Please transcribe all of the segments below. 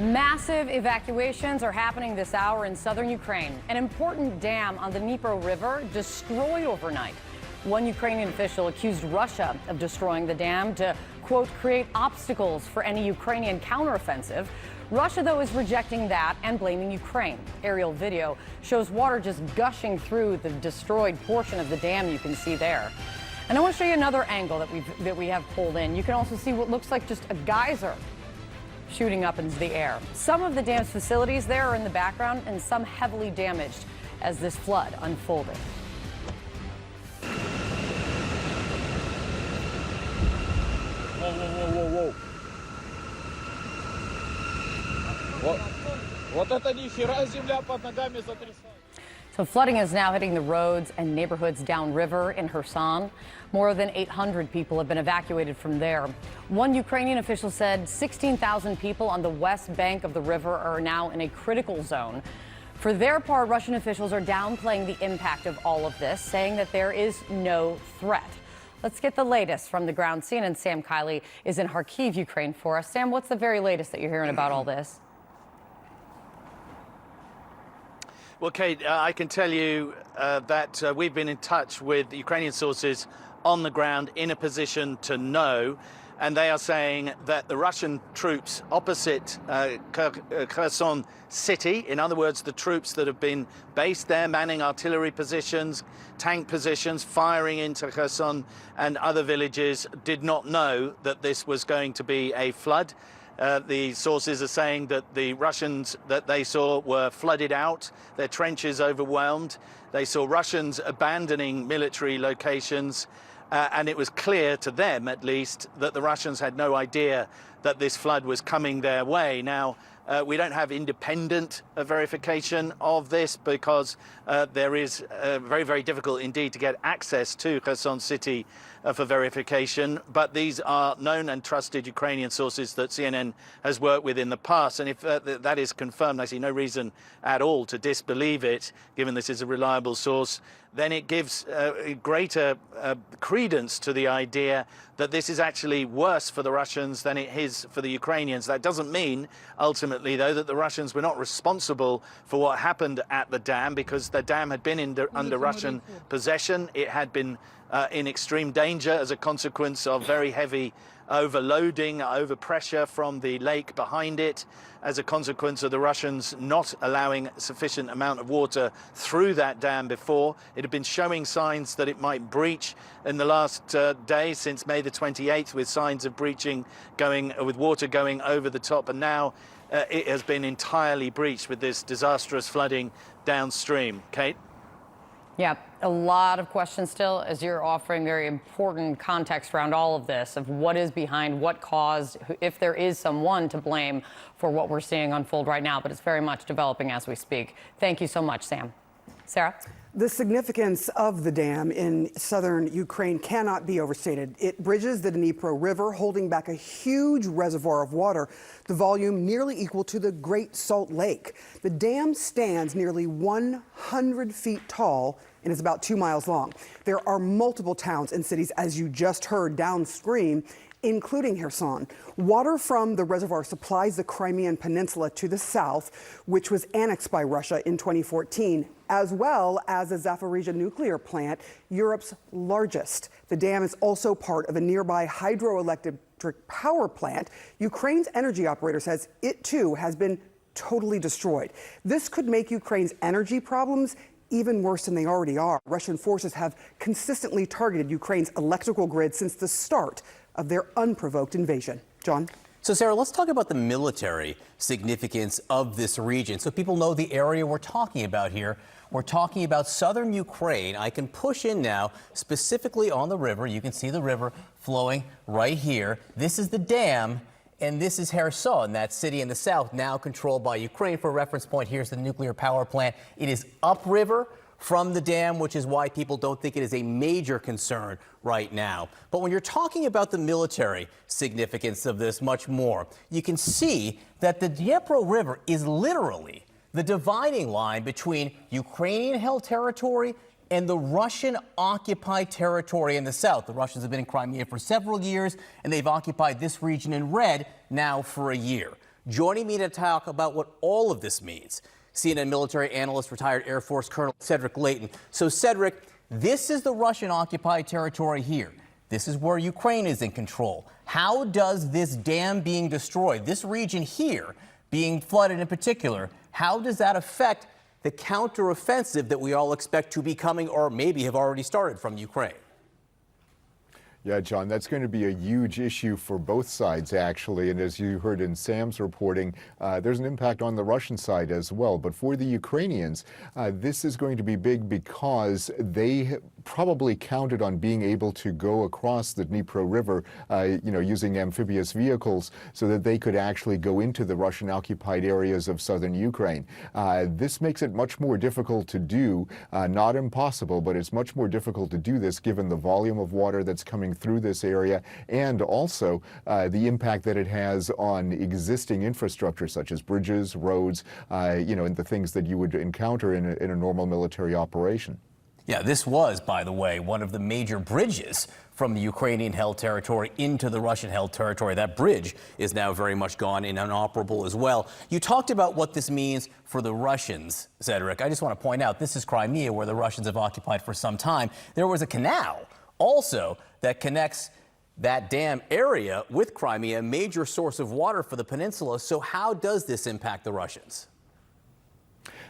Massive evacuations are happening this hour in southern Ukraine. An important dam on the Dnipro River destroyed overnight. One Ukrainian official accused Russia of destroying the dam to, quote, create obstacles for any Ukrainian counteroffensive. Russia, though, is rejecting that and blaming Ukraine. Aerial video shows water just gushing through the destroyed portion of the dam you can see there. And I want to show you another angle that we have pulled in. You can also see what looks like just a geyser shooting up into the air. Some of the dam's facilities there are in the background and some heavily damaged as this flood unfolded. Whoa. Вот это ни хера земля под ногами затрясает. So flooding is now hitting the roads and neighborhoods downriver in Kherson. More than 800 people have been evacuated from there. One Ukrainian official said 16,000 people on the west bank of the river are now in a critical zone. For their part, Russian officials are downplaying the impact of all of this, saying that there is no threat. Let's get the latest from the ground. CNN's Sam Kiley is in Kharkiv, Ukraine for us. Sam, what's the very latest that you're hearing about all this? Well, Kate, I can tell you that we've been in touch with Ukrainian sources on the ground in a position to know, and they are saying that the Russian troops opposite Kherson city, in other words, the troops that have been based there, manning artillery positions, tank positions, firing into Kherson and other villages, did not know that this was going to be a flood. The sources are saying that the Russians that they saw were flooded out, their trenches overwhelmed. They saw Russians abandoning military locations, and it was clear to them, at least, that the Russians had no idea that this flood was coming their way. Now, we don't have independent verification of this because there is very, very difficult indeed to get access to Kherson city for verification. But these are known and trusted Ukrainian sources that CNN has worked with in the past. And if that is confirmed, I see no reason at all to disbelieve it, given this is a reliable source. Then it gives greater credence to the idea that this is actually worse for the Russians than it is for the Ukrainians. That doesn't mean, ultimately, though, that the Russians were not responsible for what happened at the dam, because the dam had been under Russian possession. It had been in extreme danger as a consequence of very heavy overloading, overpressure from the lake behind it, as a consequence of the Russians not allowing sufficient amount of water through that dam before. It had been showing signs that it might breach in the last day, since May the 28th, with signs of breaching with water going over the top, and now it has been entirely breached with this disastrous flooding downstream. Kate? Yeah, a lot of questions still, as you're offering very important context around all of this, of what is behind, what caused, if there is someone to blame for what we're seeing unfold right now. But it's very much developing as we speak. Thank you so much, Sam. Sarah? The significance of the dam in southern Ukraine cannot be overstated. It bridges the Dnipro River, holding back a huge reservoir of water, the volume nearly equal to the Great Salt Lake. The dam stands nearly 100 feet tall and is about 2 miles long. There are multiple towns and cities, as you just heard, downstream, including Kherson. Water from the reservoir supplies the Crimean Peninsula to the south, which was annexed by Russia in 2014, as well as the Zaporizhzhia nuclear plant, Europe's largest. The dam is also part of a nearby hydroelectric power plant. Ukraine's energy operator says it too has been totally destroyed. This could make Ukraine's energy problems even worse than they already are. Russian forces have consistently targeted Ukraine's electrical grid since the start of their unprovoked invasion. John? So, Sarah, let's talk about the military significance of this region so people know the area we're talking about here. We're talking about southern Ukraine. I can push in now specifically on the river. You can see the river flowing right here. This is the dam, and this is Kherson, that city in the south, now controlled by Ukraine. For a reference point, here's the nuclear power plant. It is upriver from the dam, which is why people don't think it is a major concern right now. But when you're talking about the military significance of this much more, you can see that the Dnipro River is literally the dividing line between Ukrainian-held territory and the Russian-occupied territory in the south. The Russians have been in Crimea for several years, and they've occupied this region in red now for a year. Joining me to talk about what all of this means, CNN military analyst, retired Air Force Colonel Cedric Leighton. So, Cedric, this is the Russian-occupied territory here. This is where Ukraine is in control. How does this dam being destroyed, this region here being flooded in particular, how does that affect the counteroffensive that we all expect to be coming, or maybe have already started, from Ukraine? Yeah, John, that's going to be a huge issue for both sides, actually. And as you heard in Sam's reporting, there's an impact on the Russian side as well. But for the Ukrainians, this is going to be big because they probably counted on being able to go across the Dnipro River, using amphibious vehicles so that they could actually go into the Russian-occupied areas of southern Ukraine. This makes it much more difficult to do, not impossible, but it's much more difficult to do this given the volume of water that's coming through this area, and also the impact that it has on existing infrastructure such as bridges, roads, and the things that you would encounter in a normal military operation. Yeah, this was, by the way, one of the major bridges from the Ukrainian-held territory into the Russian-held territory. That bridge is now very much gone and inoperable as well. You talked about what this means for the Russians, Cedric. I just want to point out, this is Crimea, where the Russians have occupied for some time. There was a canal also that connects that dam area with Crimea, a major source of water for the peninsula. So how does this impact the Russians?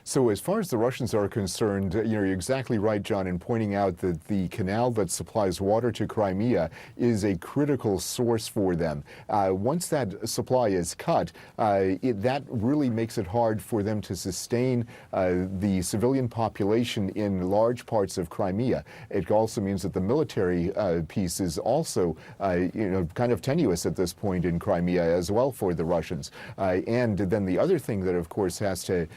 So as far as the Russians are concerned, you're exactly right, John, in pointing out that the canal that supplies water to Crimea is a critical source for them. Once that supply is cut, that really makes it hard for them to sustain the civilian population in large parts of Crimea. It also means that the military piece is also, kind of tenuous at this point in Crimea as well for the Russians. And then the other thing that, of course, has to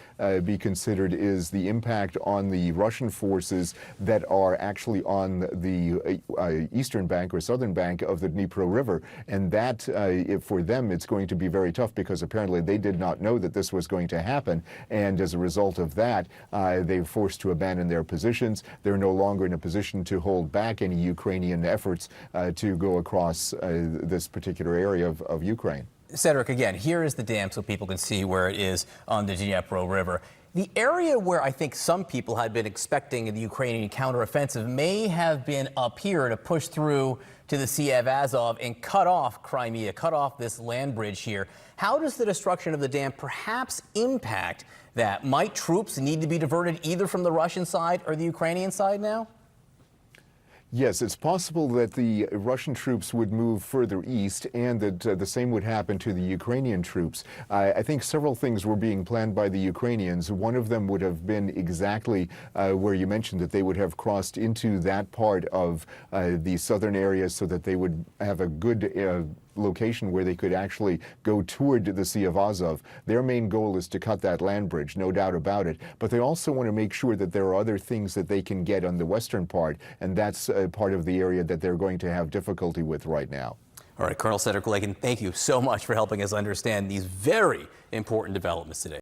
be considered is the impact on the Russian forces that are actually on the eastern bank or southern bank of the Dnipro River. And that, for them, it's going to be very tough because apparently they did not know that this was going to happen. And as a result of that, they're forced to abandon their positions. They're no longer in a position to hold back any Ukrainian efforts to go across this particular area of Ukraine. Cedric, again, here is the dam so people can see where it is on the Dnipro River. The area where I think some people had been expecting the Ukrainian counteroffensive may have been up here to push through to the Sea of Azov and cut off Crimea, cut off this land bridge here. How does the destruction of the dam perhaps impact that? Might troops need to be diverted either from the Russian side or the Ukrainian side now? Yes, it's possible that the Russian troops would move further east and that the same would happen to the Ukrainian troops. I think several things were being planned by the Ukrainians. One of them would have been exactly where you mentioned that they would have crossed into that part of the southern areas so that they would have a good location where they could actually go toward the Sea of Azov. Their main goal is to cut that land bridge, no doubt about it. But they also want to make sure that there are other things that they can get on the western part, and that's part of the area that they're going to have difficulty with right now. All right, Colonel Cedric Leighton, thank you so much for helping us understand these very important developments today.